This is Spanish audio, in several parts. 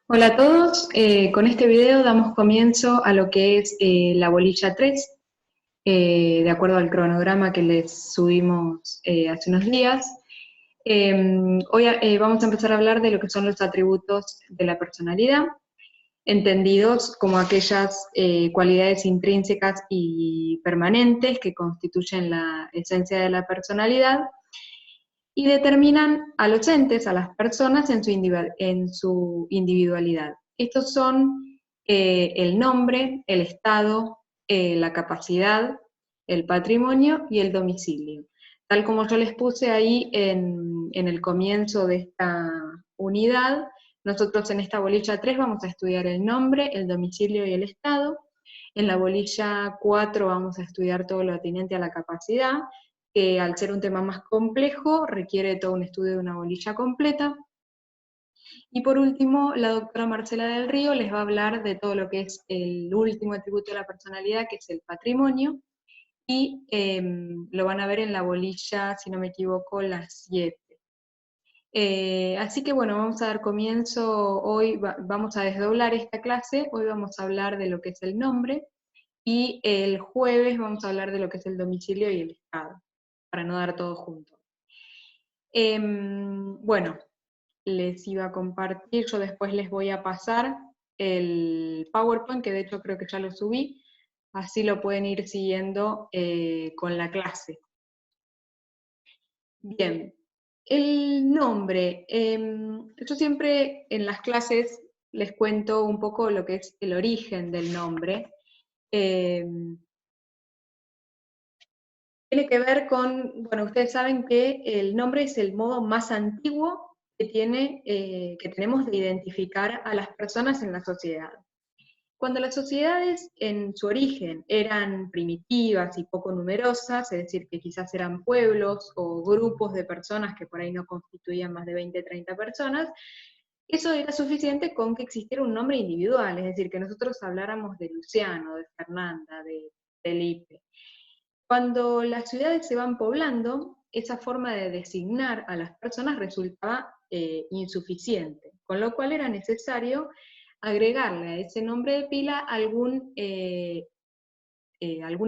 Hola a todos, con este video damos comienzo a lo que es la bolilla 3, de acuerdo al cronograma que les subimos hace unos días. Hoy vamos a empezar a hablar de lo que son los atributos de la personalidad, entendidos como aquellas cualidades intrínsecas y permanentes que constituyen la esencia de la personalidad y determinan a los entes, a las personas, en su individualidad. Estos son el nombre, el estado, la capacidad, el patrimonio y el domicilio. Tal como yo les puse ahí en el comienzo de esta unidad, nosotros en esta bolilla 3 vamos a estudiar el nombre, el domicilio y el estado. En la bolilla 4 vamos a estudiar todo lo atinente a la capacidad, que al ser un tema más complejo requiere todo un estudio de una bolilla completa. Y por último, la doctora Marcela del Río les va a hablar de todo lo que es el último atributo de la personalidad, que es el patrimonio, y lo van a ver en la bolilla, si no me equivoco, las 7. Así que bueno, vamos a dar comienzo hoy, vamos a desdoblar esta clase, hoy vamos a hablar de lo que es el nombre, y el jueves vamos a hablar de lo que es el domicilio y el estado, para no dar todo junto. Bueno, les iba a compartir, yo después les voy a pasar el PowerPoint, que de hecho creo que ya lo subí, así lo pueden ir siguiendo con la clase. Bien, el nombre. Yo siempre en las clases les cuento un poco lo que es el origen del nombre. Tiene que ver con, bueno, ustedes saben que el nombre es el modo más antiguo que tenemos de identificar a las personas en la sociedad. Cuando las sociedades en su origen eran primitivas y poco numerosas, es decir, que quizás eran pueblos o grupos de personas que por ahí no constituían más de 20, 30 personas, eso era suficiente con que existiera un nombre individual, es decir, que nosotros habláramos de Luciano, de Fernanda, de Felipe. Cuando las ciudades se van poblando, esa forma de designar a las personas resultaba insuficiente, con lo cual era necesario agregarle a ese nombre de pila algún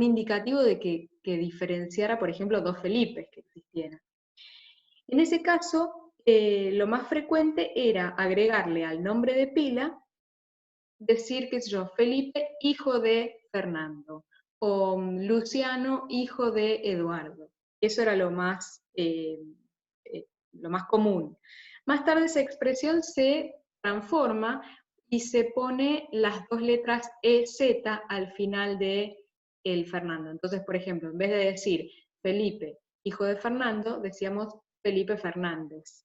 indicativo de que diferenciara, por ejemplo, dos Felipes que existieran. En ese caso, lo más frecuente era agregarle al nombre de pila, decir, qué sé yo, Felipe, hijo de Fernando, o Luciano, hijo de Eduardo. Eso era lo más común. Más tarde esa expresión se transforma y se pone las dos letras EZ al final de el Fernando. Entonces, por ejemplo, en vez de decir Felipe, hijo de Fernando, decíamos Felipe Fernández.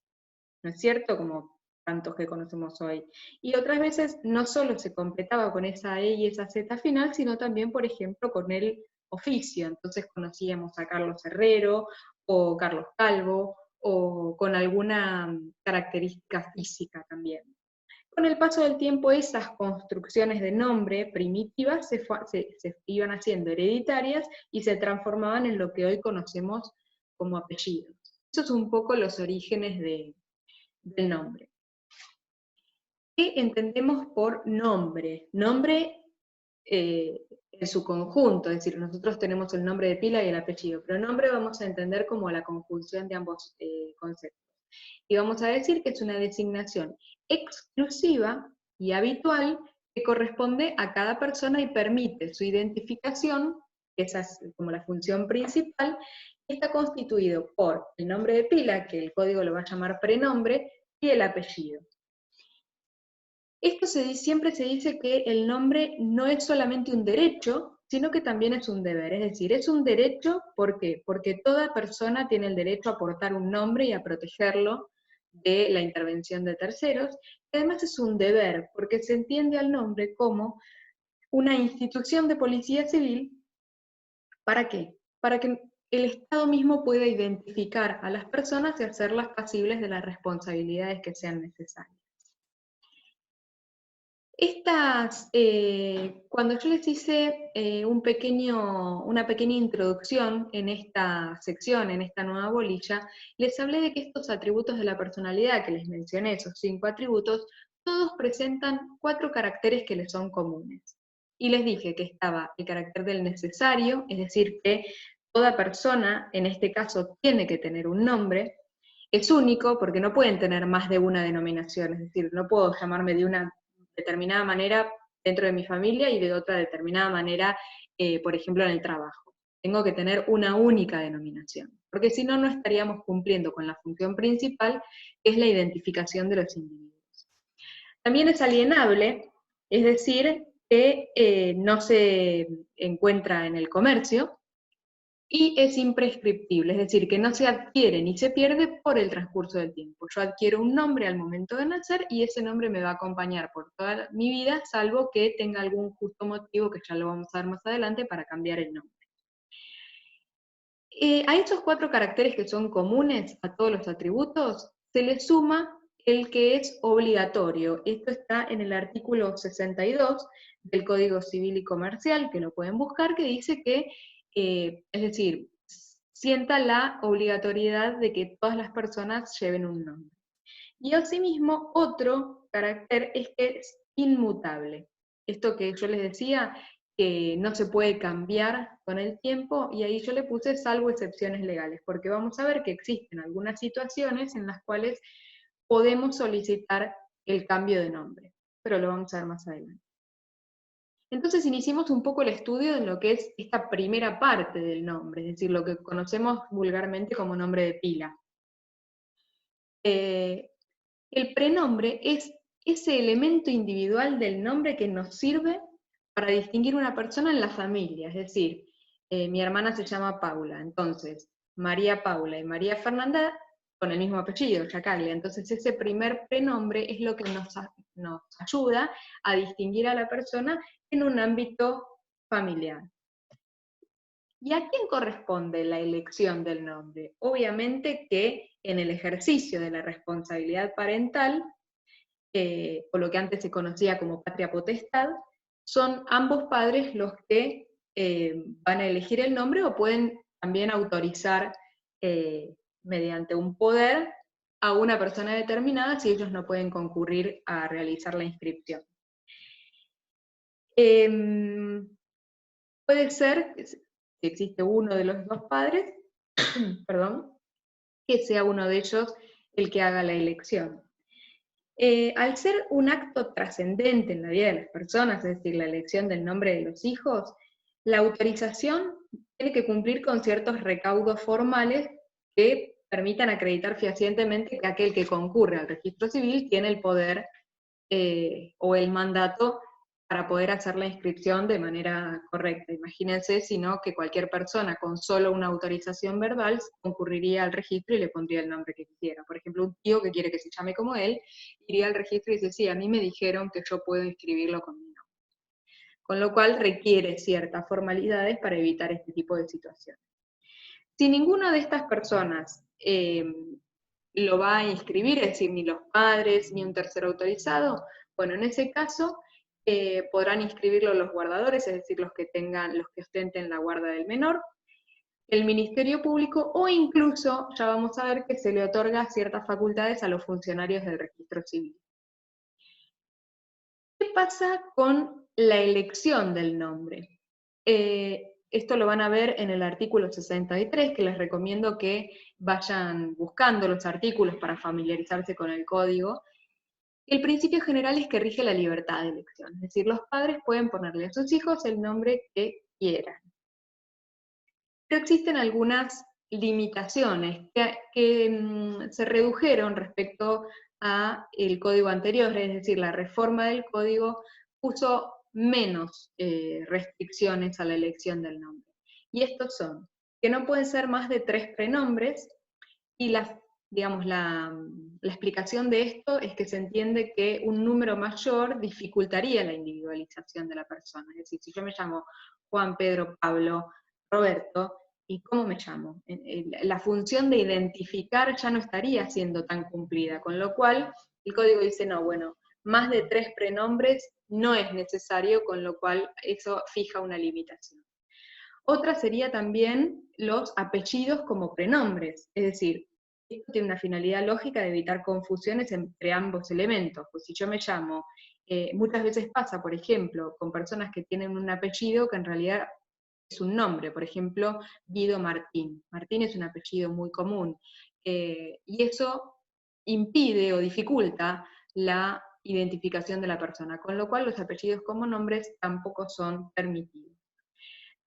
¿No es cierto? Como tantos que conocemos hoy. Y otras veces no solo se completaba con esa E y esa Z final, sino también, por ejemplo, con el oficio. Entonces conocíamos a Carlos Herrero, o Carlos Calvo, o con alguna característica física también. Con el paso del tiempo, esas construcciones de nombre primitivas se iban haciendo hereditarias y se transformaban en lo que hoy conocemos como apellidos. Eso es un poco los orígenes del nombre. ¿Qué entendemos por nombre? Nombre en su conjunto, es decir, nosotros tenemos el nombre de pila y el apellido, pero nombre vamos a entender como la conjunción de ambos conceptos. Y vamos a decir que es una designación exclusiva y habitual que corresponde a cada persona y permite su identificación, esa es como la función principal, y está constituido por el nombre de pila, que el código lo va a llamar prenombre, y el apellido. Siempre se dice que el nombre no es solamente un derecho, sino que también es un deber. Es decir, es un derecho, ¿por qué? Porque toda persona tiene el derecho a portar un nombre y a protegerlo de la intervención de terceros. Y además es un deber, porque se entiende al nombre como una institución de policía civil. ¿Para qué? Para que el Estado mismo pueda identificar a las personas y hacerlas pasibles de las responsabilidades que sean necesarias. Cuando yo les hice una pequeña introducción en esta sección, en esta nueva bolilla, les hablé de que estos atributos de la personalidad que les mencioné, esos 5 atributos, todos presentan 4 caracteres que les son comunes. Y les dije que estaba el carácter del necesario, es decir, que toda persona, en este caso, tiene que tener un nombre. Es único porque no pueden tener más de una denominación, es decir, no puedo llamarme de una determinada manera dentro de mi familia y de otra determinada manera, por ejemplo, en el trabajo. Tengo que tener una única denominación, porque si no, no estaríamos cumpliendo con la función principal, que es la identificación de los individuos. También es alienable, es decir, que no se encuentra en el comercio, y es imprescriptible, es decir, que no se adquiere ni se pierde por el transcurso del tiempo. Yo adquiero un nombre al momento de nacer y ese nombre me va a acompañar por toda mi vida, salvo que tenga algún justo motivo, que ya lo vamos a ver más adelante, para cambiar el nombre. A estos 4 caracteres que son comunes a todos los atributos, se le suma el que es obligatorio. Esto está en el artículo 62 del Código Civil y Comercial, que lo pueden buscar, que dice que, es decir, sienta la obligatoriedad de que todas las personas lleven un nombre. Y asimismo, otro carácter es que es inmutable. Esto que yo les decía, que no se puede cambiar con el tiempo, y ahí yo le puse salvo excepciones legales, porque vamos a ver que existen algunas situaciones en las cuales podemos solicitar el cambio de nombre, pero lo vamos a ver más adelante. Entonces iniciemos un poco el estudio de lo que es esta primera parte del nombre, es decir, lo que conocemos vulgarmente como nombre de pila. El prenombre es ese elemento individual del nombre que nos sirve para distinguir una persona en la familia, es decir, mi hermana se llama Paula, entonces María Paula y María Fernanda con el mismo apellido, Chacaglia, entonces ese primer prenombre es lo que nos ayuda a distinguir a la persona en un ámbito familiar. ¿Y a quién corresponde la elección del nombre? Obviamente que en el ejercicio de la responsabilidad parental, o lo que antes se conocía como patria potestad, son ambos padres los que van a elegir el nombre o pueden también autorizar mediante un poder a una persona determinada si ellos no pueden concurrir a realizar la inscripción. Puede ser, si existe uno de los 2 padres, perdón, que sea uno de ellos el que haga la elección. Al ser un acto trascendente en la vida de las personas, es decir, la elección del nombre de los hijos, la autorización tiene que cumplir con ciertos recaudos formales que permitan acreditar fehacientemente que aquel que concurre al registro civil tiene el poder o el mandato para poder hacer la inscripción de manera correcta. Imagínense, si no, que cualquier persona con solo una autorización verbal concurriría al registro y le pondría el nombre que quisiera. Por ejemplo, un tío que quiere que se llame como él, iría al registro y dice, sí, a mí me dijeron que yo puedo inscribirlo con mi nombre. Con lo cual requiere ciertas formalidades para evitar este tipo de situaciones. Si ninguna de estas personas lo va a inscribir, es decir, ni los padres, ni un tercero autorizado, bueno, en ese caso podrán inscribirlo los guardadores, es decir, los que ostenten la guarda del menor, el Ministerio Público, o incluso, ya vamos a ver que se le otorga ciertas facultades a los funcionarios del registro civil. ¿Qué pasa con la elección del nombre? Esto lo van a ver en el artículo 63, que les recomiendo que vayan buscando los artículos para familiarizarse con el código. El principio general es que rige la libertad de elección, es decir, los padres pueden ponerle a sus hijos el nombre que quieran. Pero existen algunas limitaciones que se redujeron respecto a el código anterior, es decir, la reforma del código puso menos restricciones a la elección del nombre. Y estos son, que no pueden ser más de 3 prenombres, y la explicación de esto es que se entiende que un número mayor dificultaría la individualización de la persona. Es decir, si yo me llamo Juan, Pedro, Pablo, Roberto, ¿y cómo me llamo? La función de identificar ya no estaría siendo tan cumplida, con lo cual el código dice, no, bueno, más de 3 prenombres no es necesario, con lo cual eso fija una limitación. Otra sería también los apellidos como prenombres, es decir, esto tiene una finalidad lógica de evitar confusiones entre ambos elementos. Pues si yo me llamo, muchas veces pasa, por ejemplo, con personas que tienen un apellido que en realidad es un nombre, por ejemplo, Guido Martín. Martín es un apellido muy común, y eso impide o dificulta la identificación de la persona, con lo cual los apellidos como nombres tampoco son permitidos.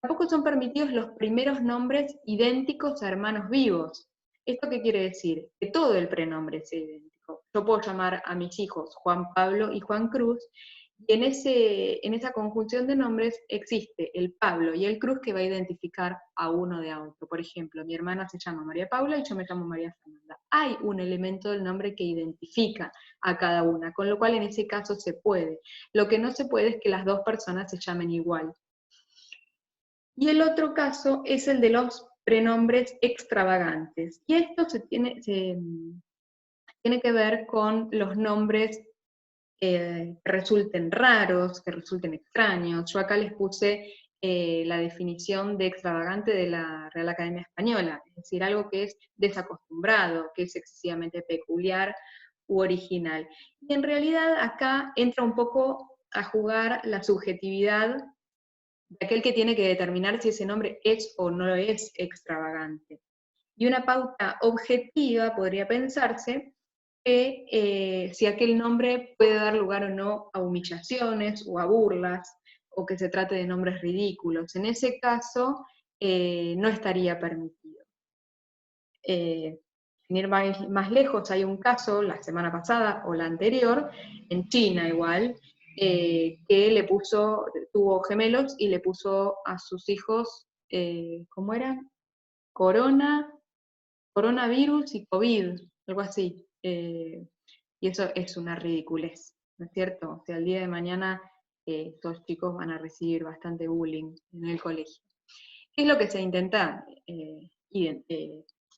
Tampoco son permitidos los primeros nombres idénticos a hermanos vivos. ¿Esto qué quiere decir? Que todo el prenombre sea idéntico. Yo puedo llamar a mis hijos Juan Pablo y Juan Cruz, y en esa conjunción de nombres existe el Pablo y el Cruz que va a identificar a uno de a otro. Por ejemplo, mi hermana se llama María Paula y yo me llamo María Fernanda. Hay un elemento del nombre que identifica a cada una, con lo cual en ese caso se puede. Lo que no se puede es que las dos personas se llamen igual. Y el otro caso es el de los prenombres extravagantes. Y esto tiene que ver con los nombres que resulten raros, que resulten extraños. Yo acá les puse la definición de extravagante de la Real Academia Española, es decir, algo que es desacostumbrado, que es excesivamente peculiar u original. Y en realidad acá entra un poco a jugar la subjetividad de aquel que tiene que determinar si ese nombre es o no es extravagante. Y una pauta objetiva podría pensarse que si aquel nombre puede dar lugar o no a humillaciones o a burlas, o que se trate de nombres ridículos. En ese caso, no estaría permitido. Sin ir más lejos, hay un caso, la semana pasada o la anterior, en China igual, que tuvo gemelos y le puso a sus hijos, ¿cómo era? Coronavirus y COVID, algo así. Y eso es una ridiculez, ¿no es cierto? O sea, el día de mañana estos chicos van a recibir bastante bullying en el colegio. ¿Qué es lo que se intenta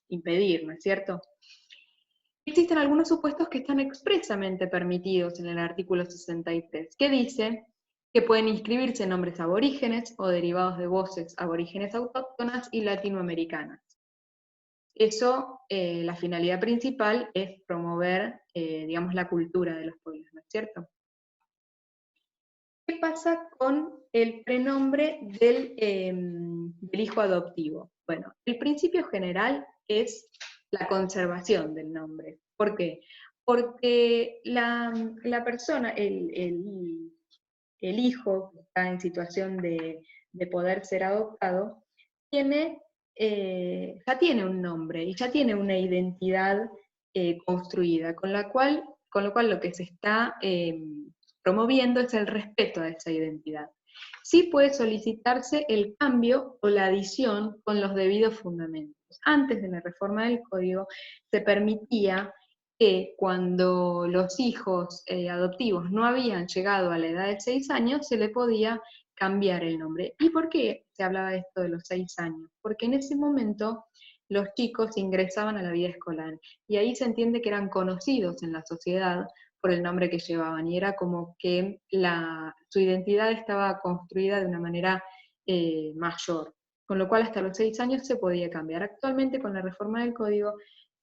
impedir, ¿no es cierto? Existen algunos supuestos que están expresamente permitidos en el artículo 63, que dice que pueden inscribirse nombres aborígenes o derivados de voces aborígenes autóctonas y latinoamericanas. Eso, la finalidad principal es promover, digamos, la cultura de los pueblos, ¿no es cierto? ¿Qué pasa con el prenombre del hijo adoptivo? Bueno, el principio general es la conservación del nombre. ¿Por qué? Porque la persona, el hijo que está en situación de poder ser adoptado, ya tiene un nombre y ya tiene una identidad construida, con lo cual lo que se está promoviendo es el respeto a esa identidad. Sí puede solicitarse el cambio o la adición con los debidos fundamentos. Antes de la reforma del código se permitía que cuando los hijos adoptivos no habían llegado a la edad de 6 años, se le podía cambiar el nombre. ¿Y por qué se hablaba de esto de los 6 años? Porque en ese momento los chicos ingresaban a la vida escolar y ahí se entiende que eran conocidos en la sociedad por el nombre que llevaban, y era como que su identidad estaba construida de una manera mayor, con lo cual hasta los 6 años se podía cambiar. Actualmente, con la reforma del código,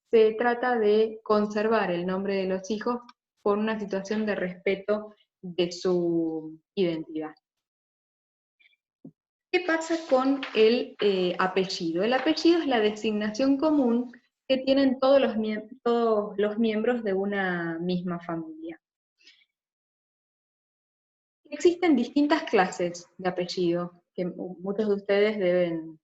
se trata de conservar el nombre de los hijos por una situación de respeto de su identidad. ¿Qué pasa con el apellido? El apellido es la designación común que tienen todos los miembros de una misma familia. Existen distintas clases de apellido, que muchos de ustedes deben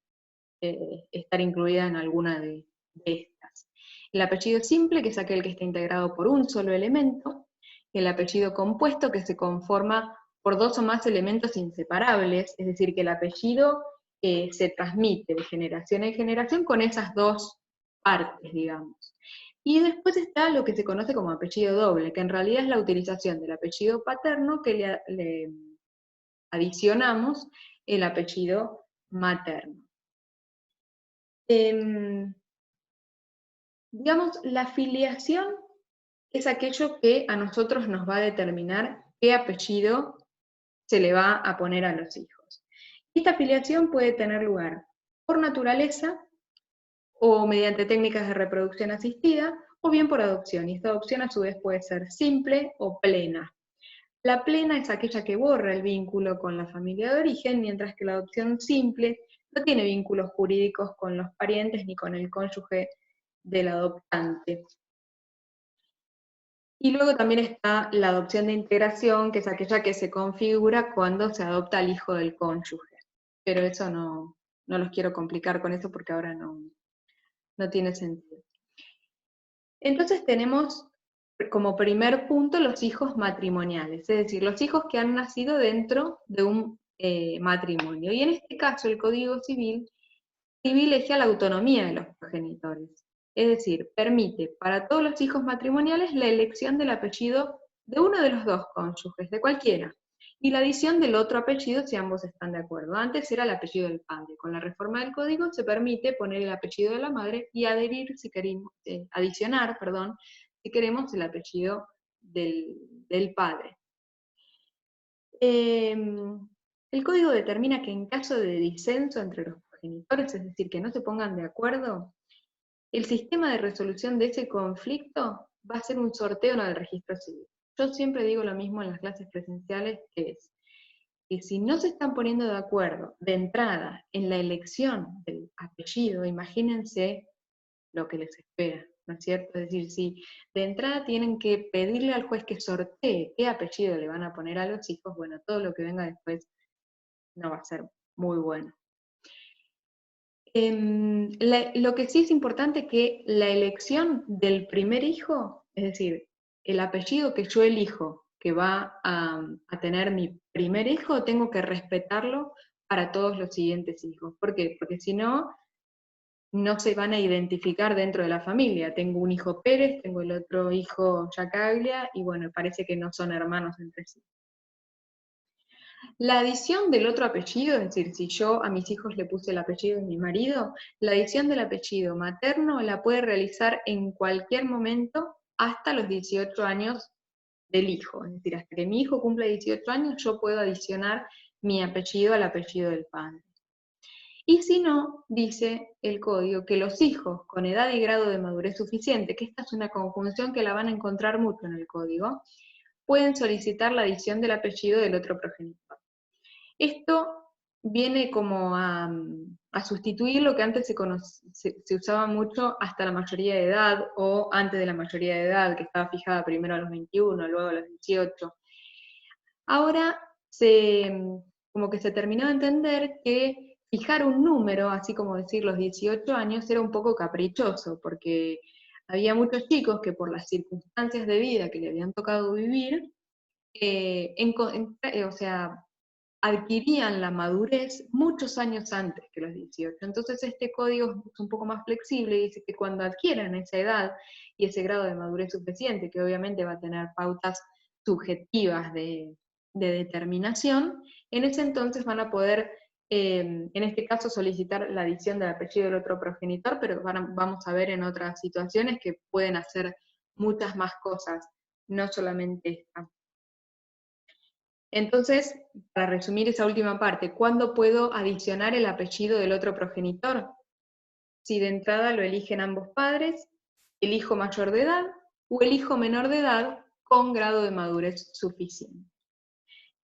estar incluida en alguna de estas. El apellido simple, que es aquel que está integrado por un solo elemento. El apellido compuesto, que se conforma por 2 o más elementos inseparables, es decir, que el apellido se transmite de generación en generación con esas 2 partes, digamos. Y después está lo que se conoce como apellido doble, que en realidad es la utilización del apellido paterno que le adicionamos el apellido materno. Digamos, la filiación es aquello que a nosotros nos va a determinar qué apellido se le va a poner a los hijos. Esta filiación puede tener lugar por naturaleza o mediante técnicas de reproducción asistida, o bien por adopción, y esta adopción a su vez puede ser simple o plena. La plena es aquella que borra el vínculo con la familia de origen, mientras que la adopción simple no tiene vínculos jurídicos con los parientes ni con el cónyuge del adoptante. Y luego también está la adopción de integración, que es aquella que se configura cuando se adopta al hijo del cónyuge. Pero eso no los quiero complicar con eso porque ahora no tiene sentido. Entonces tenemos como primer punto los hijos matrimoniales, es decir, los hijos que han nacido dentro de un matrimonio. Y en este caso el Código Civil privilegia la autonomía de los progenitores. Es decir, permite para todos los hijos matrimoniales la elección del apellido de uno de los dos cónyuges, de cualquiera, y la adición del otro apellido si ambos están de acuerdo. Antes era el apellido del padre. Con la reforma del código se permite poner el apellido de la madre y adherir, si queremos, adicionar, perdón, si queremos el apellido del padre. El código determina que en caso de disenso entre los progenitores, es decir, que no se pongan de acuerdo, el sistema de resolución de ese conflicto va a ser un sorteo en el registro civil. Yo siempre digo lo mismo en las clases presenciales, que es que si no se están poniendo de acuerdo de entrada en la elección del apellido, imagínense lo que les espera, ¿no es cierto? Es decir, si de entrada tienen que pedirle al juez que sortee qué apellido le van a poner a los hijos, bueno, todo lo que venga después no va a ser muy bueno. Lo que sí es importante es que la elección del primer hijo, es decir, el apellido que yo elijo, que va a tener mi primer hijo, tengo que respetarlo para todos los siguientes hijos. ¿Por qué? Porque si no, no se van a identificar dentro de la familia. Tengo un hijo Pérez, tengo el otro hijo Chacaglia, y bueno, parece que no son hermanos entre sí. La adición del otro apellido, es decir, si yo a mis hijos le puse el apellido de mi marido, la adición del apellido materno la puede realizar en cualquier momento hasta los 18 años del hijo. Es decir, hasta que mi hijo cumpla 18 años, yo puedo adicionar mi apellido al apellido del padre. Y si no, dice el código que los hijos con edad y grado de madurez suficiente, que esta es una conjunción que la van a encontrar mucho en el código, pueden solicitar la adición del apellido del otro progenitor. Esto viene como a sustituir lo que antes se usaba mucho hasta la mayoría de edad, o antes de la mayoría de edad, que estaba fijada primero a los 21, luego a los 18. Ahora como que se terminó de entender que fijar un número, así como decir los 18 años, era un poco caprichoso, porque había muchos chicos que por las circunstancias de vida que le habían tocado vivir, o sea, adquirían la madurez muchos años antes que los 18. Entonces este código es un poco más flexible y dice que cuando adquieran esa edad y ese grado de madurez suficiente, que obviamente va a tener pautas subjetivas de determinación, en ese entonces van a poder, en este caso, solicitar la adición del apellido del otro progenitor, pero vamos a ver en otras situaciones que pueden hacer muchas más cosas, no solamente esta. Entonces, para resumir esa última parte, ¿cuándo puedo adicionar el apellido del otro progenitor? Si de entrada lo eligen ambos padres, el hijo mayor de edad o el hijo menor de edad con grado de madurez suficiente.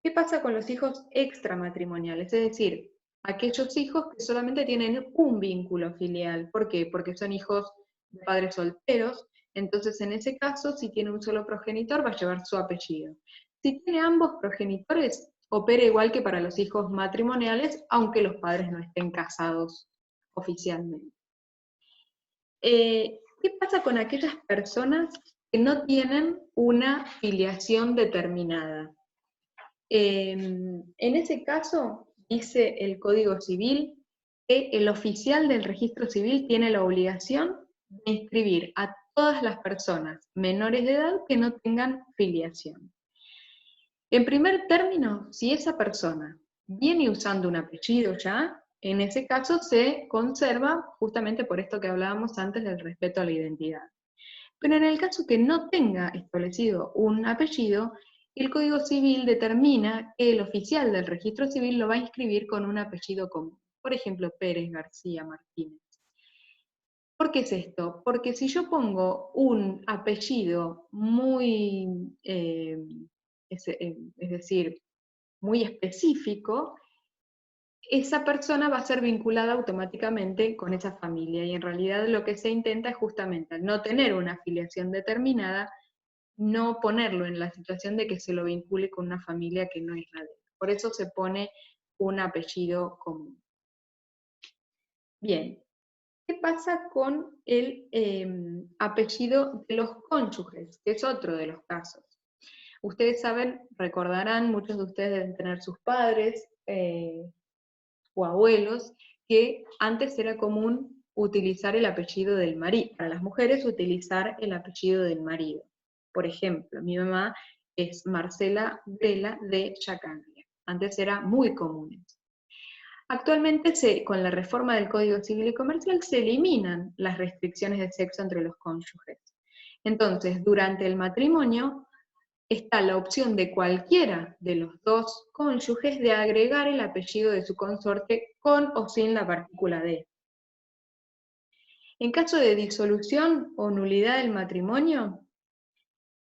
¿Qué pasa con los hijos extramatrimoniales? Es decir, aquellos hijos que solamente tienen un vínculo filial. ¿Por qué? Porque son hijos de padres solteros. Entonces, en ese caso, si tiene un solo progenitor, va a llevar su apellido. Si tiene ambos progenitores, opera igual que para los hijos matrimoniales, aunque los padres no estén casados oficialmente. ¿Qué pasa con aquellas personas que no tienen una filiación determinada? En ese caso, dice el Código Civil que el oficial del registro civil tiene la obligación de inscribir a todas las personas menores de edad que no tengan filiación. En primer término, si esa persona viene usando un apellido ya, en ese caso se conserva justamente por esto que hablábamos antes del respeto a la identidad. Pero en el caso que no tenga establecido un apellido, el Código Civil determina que el oficial del registro civil lo va a inscribir con un apellido común. Por ejemplo, Pérez, García, Martínez. ¿Por qué es esto? Porque si yo pongo un apellido muy, es decir, muy específico, esa persona va a ser vinculada automáticamente con esa familia, y en realidad lo que se intenta es justamente, al no tener una afiliación determinada, no ponerlo en la situación de que se lo vincule con una familia que no es la de él. Por eso se pone un apellido común. Bien, ¿qué pasa con el apellido de los cónyuges? Que es otro de los casos. Ustedes saben, recordarán, muchos de ustedes deben tener sus padres o abuelos, que antes era común utilizar el apellido del marido, para las mujeres utilizar el apellido del marido. Por ejemplo, mi mamá es Marcela Vela de Chacaglia. Antes era muy común. Actualmente, con la reforma del Código Civil y Comercial, se eliminan las restricciones de sexo entre los cónyuges. Entonces, durante el matrimonio, está la opción de cualquiera de los dos cónyuges de agregar el apellido de su consorte con o sin la partícula D. En caso de disolución o nulidad del matrimonio,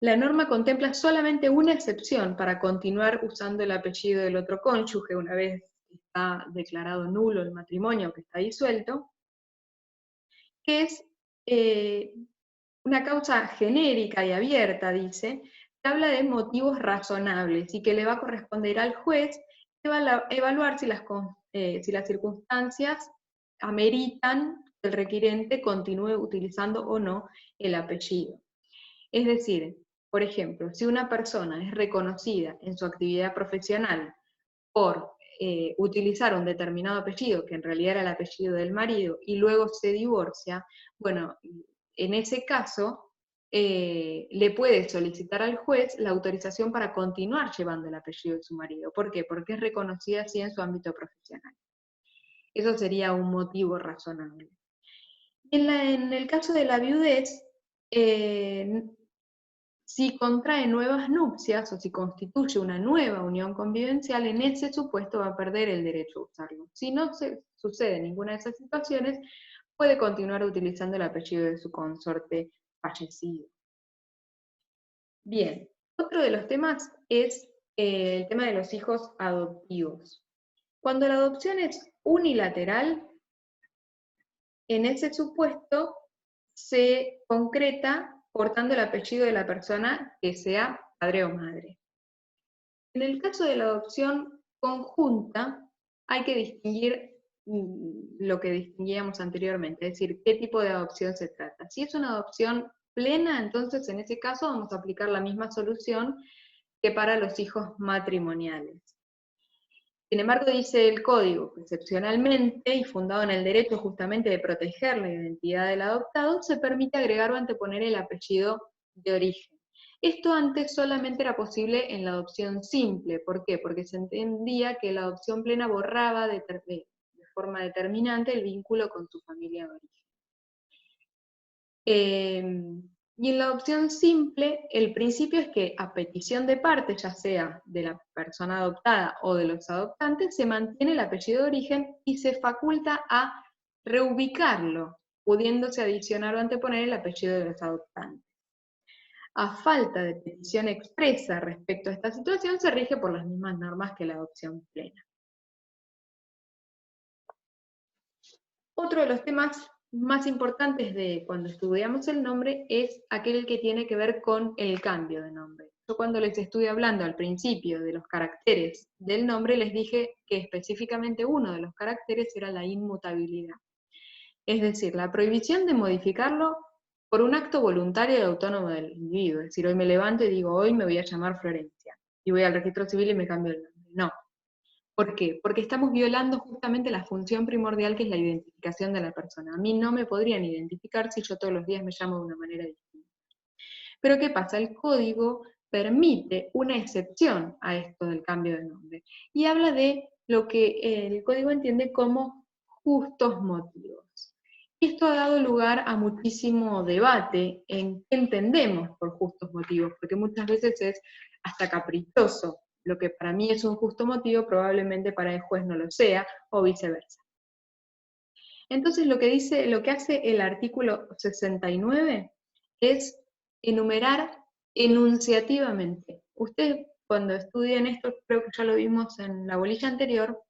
la norma contempla solamente una excepción para continuar usando el apellido del otro cónyuge una vez que está declarado nulo el matrimonio, que está disuelto, que es una causa genérica y abierta, dice, que habla de motivos razonables y que le va a corresponder al juez evaluar si las circunstancias ameritan que el requirente continúe utilizando o no el apellido. Es decir, por ejemplo, si una persona es reconocida en su actividad profesional por utilizar un determinado apellido, que en realidad era el apellido del marido, y luego se divorcia, bueno, en ese caso le puede solicitar al juez la autorización para continuar llevando el apellido de su marido. ¿Por qué? Porque es reconocida así en su ámbito profesional. Eso sería un motivo razonable. En el caso de la viudez, si contrae nuevas nupcias o si constituye una nueva unión convivencial, en ese supuesto va a perder el derecho a usarlo. Si no sucede ninguna de esas situaciones, puede continuar utilizando el apellido de su consorte fallecido. Bien, otro de los temas es el tema de los hijos adoptivos. Cuando la adopción es unilateral, en ese supuesto se concreta portando el apellido de la persona que sea padre o madre. En el caso de la adopción conjunta, hay que distinguir lo que distinguíamos anteriormente, es decir, qué tipo de adopción se trata. Si es una adopción plena, entonces en ese caso vamos a aplicar la misma solución que para los hijos matrimoniales. Sin embargo, dice el código, excepcionalmente y fundado en el derecho justamente de proteger la identidad del adoptado, se permite agregar o anteponer el apellido de origen. Esto antes solamente era posible en la adopción simple. ¿Por qué? Porque se entendía que la adopción plena borraba de forma determinante el vínculo con su familia de origen. Y en la adopción simple, el principio es que a petición de parte, ya sea de la persona adoptada o de los adoptantes, se mantiene el apellido de origen y se faculta a reubicarlo, pudiéndose adicionar o anteponer el apellido de los adoptantes. A falta de petición expresa respecto a esta situación, se rige por las mismas normas que la adopción plena. Otro de los temas más importantes de cuando estudiamos el nombre es aquel que tiene que ver con el cambio de nombre. Yo cuando les estuve hablando al principio de los caracteres del nombre, les dije que específicamente uno de los caracteres era la inmutabilidad. Es decir, la prohibición de modificarlo por un acto voluntario y autónomo del individuo. Es decir, hoy me levanto y digo, hoy me voy a llamar Florencia, y voy al registro civil y me cambio el nombre. No. ¿Por qué? Porque estamos violando justamente la función primordial que es la identificación de la persona. A mí no me podrían identificar si yo todos los días me llamo de una manera distinta. Pero ¿qué pasa? El código permite una excepción a esto del cambio de nombre y habla de lo que el código entiende como justos motivos. Y esto ha dado lugar a muchísimo debate en qué entendemos por justos motivos, porque muchas veces es hasta caprichoso. Lo que para mí es un justo motivo, probablemente para el juez no lo sea, o viceversa. Entonces lo que hace el artículo 69 es enumerar enunciativamente. Ustedes cuando estudien esto, creo que ya lo vimos en la bolilla anterior,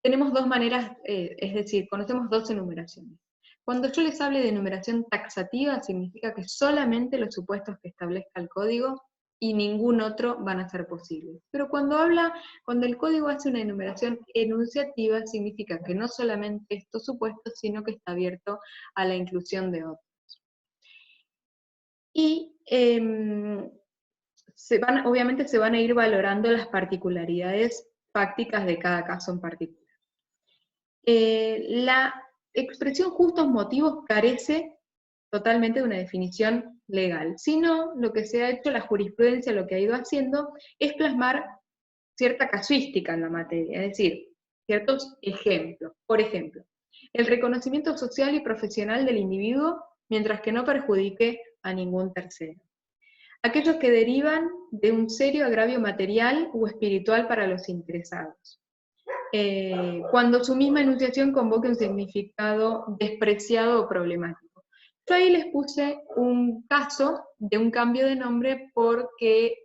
tenemos dos maneras, es decir, conocemos dos enumeraciones. Cuando yo les hable de enumeración taxativa, significa que solamente los supuestos que establezca el código y ningún otro van a ser posibles. Pero cuando el código hace una enumeración enunciativa, significa que no solamente estos supuestos, sino que está abierto a la inclusión de otros. Y obviamente se van a ir valorando las particularidades fácticas de cada caso en particular. La expresión justos motivos carece totalmente de una definición legal, sino lo que se ha hecho, la jurisprudencia lo que ha ido haciendo es plasmar cierta casuística en la materia, es decir, ciertos ejemplos. Por ejemplo, el reconocimiento social y profesional del individuo mientras que no perjudique a ningún tercero. Aquellos que derivan de un serio agravio material o espiritual para los interesados. Cuando su misma enunciación convoque un significado despreciado o problemático. Yo ahí les puse un caso de un cambio de nombre porque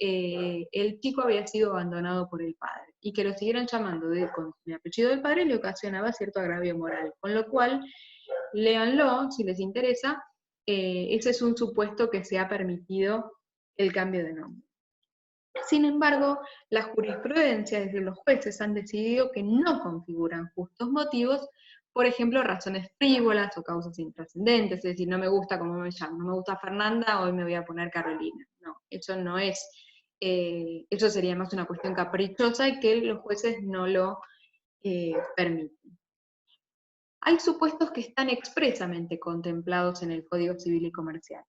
el chico había sido abandonado por el padre, y que lo siguieran llamando con el apellido del padre le ocasionaba cierto agravio moral, con lo cual, léanlo si les interesa, ese es un supuesto que se ha permitido el cambio de nombre. Sin embargo, la jurisprudencia, es decir, los jueces han decidido que no configuran justos motivos, por ejemplo, razones frívolas o causas intrascendentes, es decir, no me gusta cómo me llamo, no me gusta Fernanda, hoy me voy a poner Carolina. No, eso no es, eso sería más una cuestión caprichosa y que los jueces no lo permiten. Hay supuestos que están expresamente contemplados en el Código Civil y Comercial,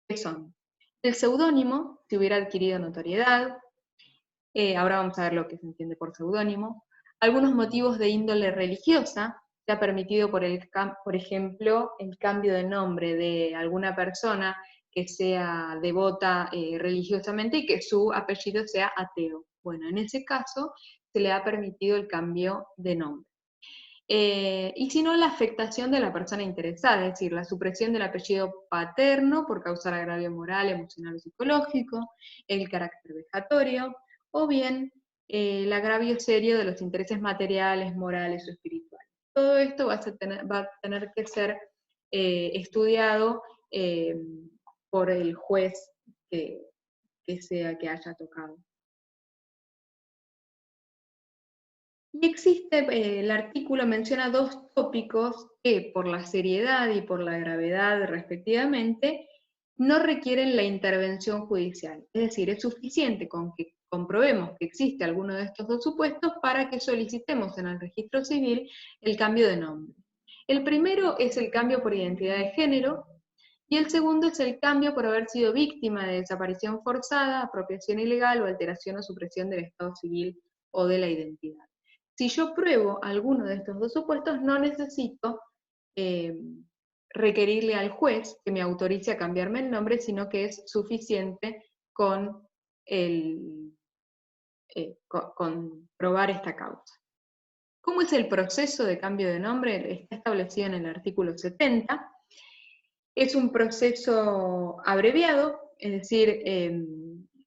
que son el seudónimo, si hubiera adquirido notoriedad. Ahora vamos a ver lo que se entiende por seudónimo. Algunos motivos de índole religiosa, se ha permitido, por ejemplo, el cambio de nombre de alguna persona que sea devota religiosamente y que su apellido sea ateo. Bueno, en ese caso se le ha permitido el cambio de nombre. Y si no, la afectación de la persona interesada, es decir, la supresión del apellido paterno por causar agravio moral, emocional o psicológico, el carácter vejatorio, o bien el agravio serio de los intereses materiales, morales o espirituales. Todo esto va a tener que ser estudiado por el juez que haya tocado. Y existe, el artículo menciona dos tópicos que por la seriedad y por la gravedad respectivamente, no requieren la intervención judicial. Es decir, es suficiente con que comprobemos que existe alguno de estos dos supuestos para que solicitemos en el registro civil el cambio de nombre. El primero es el cambio por identidad de género, y el segundo es el cambio por haber sido víctima de desaparición forzada, apropiación ilegal o alteración o supresión del estado civil o de la identidad. Si yo pruebo alguno de estos dos supuestos, no necesito requerirle al juez que me autorice a cambiarme el nombre, sino que es suficiente con probar esta causa. ¿Cómo es el proceso de cambio de nombre? Está establecido en el artículo 70. Es un proceso abreviado, es decir,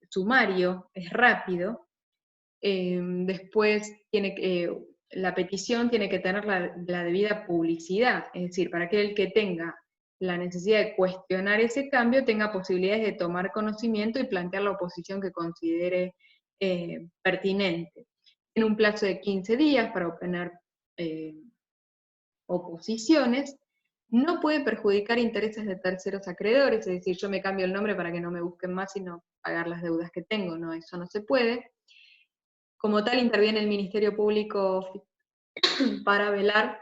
sumario, es rápido. Después la petición tiene que tener la debida publicidad, es decir, para que el que tenga la necesidad de cuestionar ese cambio tenga posibilidades de tomar conocimiento y plantear la oposición que considere pertinente. Tiene un plazo de 15 días para obtener oposiciones. No puede perjudicar intereses de terceros acreedores, es decir, yo me cambio el nombre para que no me busquen más, sino pagar las deudas que tengo, no, eso no se puede. Como tal, interviene el Ministerio Público para velar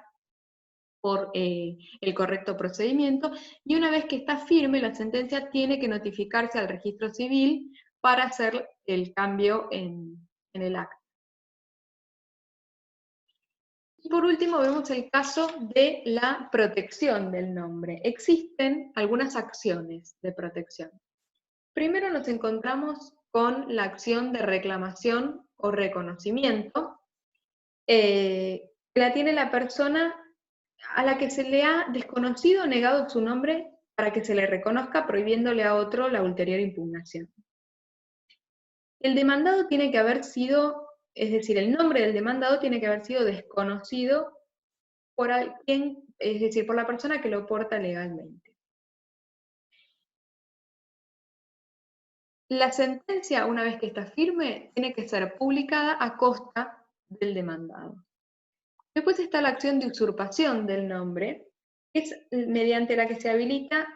por el correcto procedimiento, y una vez que está firme, la sentencia tiene que notificarse al registro civil para hacer el cambio en el acta. Y por último vemos el caso de la protección del nombre. Existen algunas acciones de protección. Primero nos encontramos con la acción de reclamación o reconocimiento, que la tiene la persona a la que se le ha desconocido o negado su nombre para que se le reconozca, prohibiéndole a otro la ulterior impugnación. El demandado tiene que haber sido, es decir, el nombre del demandado tiene que haber sido desconocido por alguien, es decir, por la persona que lo porta legalmente. La sentencia, una vez que está firme, tiene que ser publicada a costa del demandado. Después está la acción de usurpación del nombre, que es mediante la que se habilita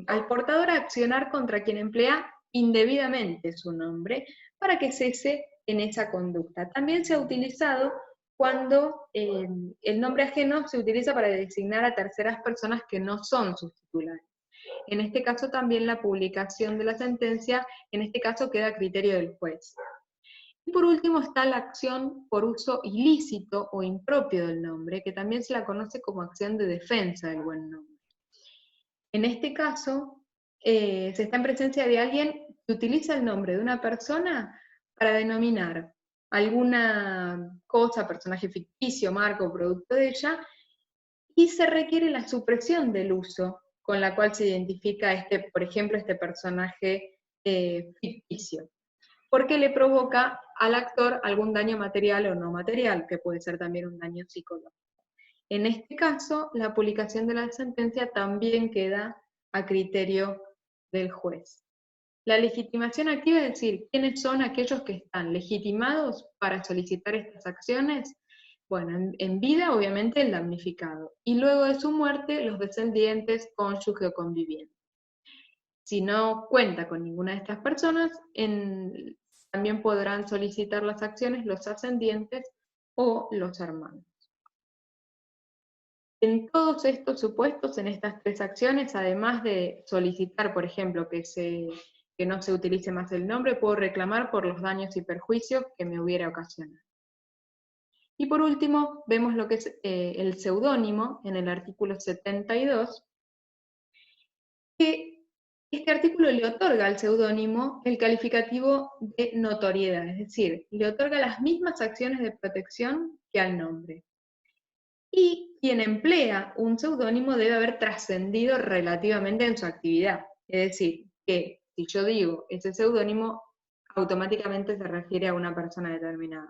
al portador a accionar contra quien emplea indebidamente su nombre para que cese en esa conducta. También se ha utilizado cuando el nombre ajeno se utiliza para designar a terceras personas que no son sus titulares. En este caso también la publicación de la sentencia, en este caso queda a criterio del juez. Y por último está la acción por uso ilícito o impropio del nombre, que también se la conoce como acción de defensa del buen nombre. En este caso, se está en presencia de alguien que utiliza el nombre de una persona para denominar alguna cosa, personaje ficticio, marca o producto de ella, y se requiere la supresión del uso con la cual se identifica, por ejemplo, este personaje ficticio, porque le provoca al actor algún daño material o no material, que puede ser también un daño psicológico. En este caso, la publicación de la sentencia también queda a criterio del juez. La legitimación activa es decir, ¿quiénes son aquellos que están legitimados para solicitar estas acciones? Bueno, en vida obviamente el damnificado, y luego de su muerte los descendientes, cónyuge o conviviente. Si no cuenta con ninguna de estas personas, también podrán solicitar las acciones los ascendientes o los hermanos. En todos estos supuestos, en estas tres acciones, además de solicitar, por ejemplo, que no se utilice más el nombre, puedo reclamar por los daños y perjuicios que me hubiera ocasionado. Y por último, vemos lo que es el seudónimo en el artículo 72, que este artículo le otorga al seudónimo el calificativo de notoriedad, es decir, le otorga las mismas acciones de protección que al nombre. Y quien emplea un seudónimo debe haber trascendido relativamente en su actividad. Es decir, que si yo digo ese seudónimo, automáticamente se refiere a una persona determinada.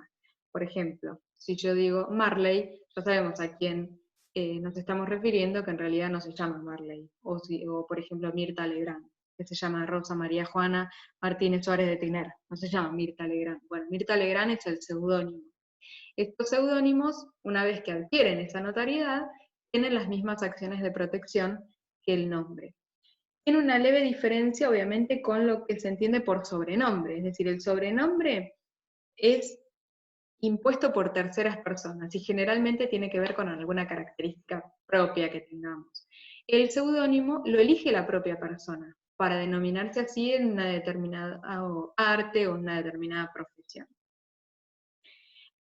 Por ejemplo, si yo digo Marley, ya sabemos a quién nos estamos refiriendo, que en realidad no se llama Marley. O por ejemplo, Mirta Legrand, que se llama Rosa María Juana Martínez Suárez de Tiner. No se llama Mirta Legrand. Bueno, Mirta Legrand es el seudónimo. Estos seudónimos, una vez que adquieren esa notariedad, tienen las mismas acciones de protección que el nombre. Tiene una leve diferencia, obviamente, con lo que se entiende por sobrenombre, es decir, el sobrenombre es impuesto por terceras personas y generalmente tiene que ver con alguna característica propia que tengamos. El seudónimo lo elige la propia persona para denominarse así en una determinada arte o una determinada profesión.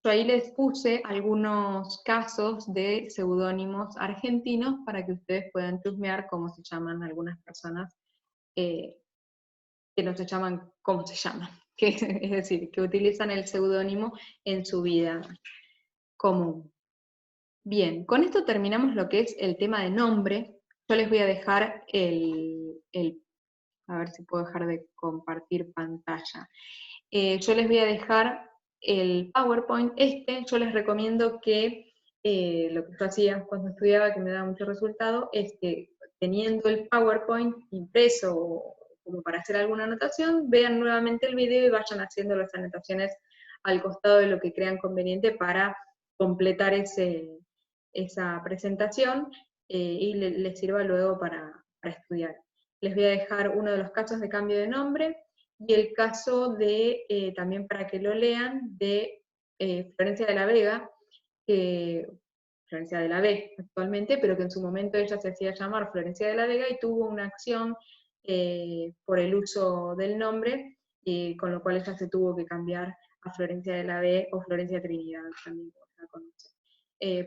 Yo ahí les puse algunos casos de seudónimos argentinos para que ustedes puedan chusmear cómo se llaman algunas personas que no se llaman cómo se llaman, es decir, que utilizan el seudónimo en su vida común. Bien, con esto terminamos lo que es el tema de nombre. Yo les voy a dejar a ver si puedo dejar de compartir pantalla. Yo les voy a dejar el PowerPoint. Yo les recomiendo que lo que yo hacía cuando estudiaba, que me daba mucho resultado, es que teniendo el PowerPoint impreso o como para hacer alguna anotación, vean nuevamente el video y vayan haciendo las anotaciones al costado de lo que crean conveniente para completar esa presentación y les sirva luego para estudiar. Les voy a dejar uno de los casos de cambio de nombre y el caso de, también para que lo lean, de Florencia de la Vega, Florencia de la V actualmente, pero que en su momento ella se hacía llamar Florencia de la Vega y tuvo una acción por el uso del nombre, con lo cual ella se tuvo que cambiar a Florencia de la V o Florencia Trinidad, también la conoce.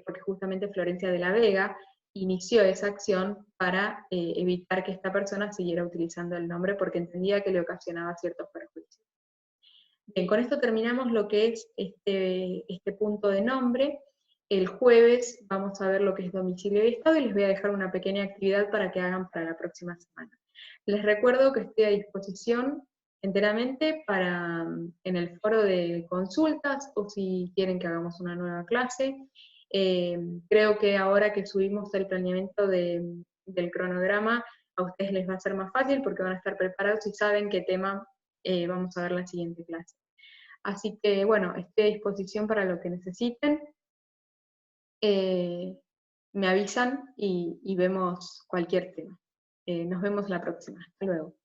Porque justamente Florencia de la Vega inició esa acción para evitar que esta persona siguiera utilizando el nombre porque entendía que le ocasionaba ciertos perjuicios. Bien, con esto terminamos lo que es este punto de nombre. el jueves vamos a ver lo que es domicilio y estado y les voy a dejar una pequeña actividad para que hagan para la próxima semana. Les recuerdo que estoy a disposición enteramente para en el foro de consultas o si quieren que hagamos una nueva clase. Creo que ahora que subimos el planeamiento del cronograma, a ustedes les va a ser más fácil porque van a estar preparados y saben qué tema vamos a ver la siguiente clase. Así que, bueno, estoy a disposición para lo que necesiten. Me avisan y vemos cualquier tema. Nos vemos la próxima. Hasta luego.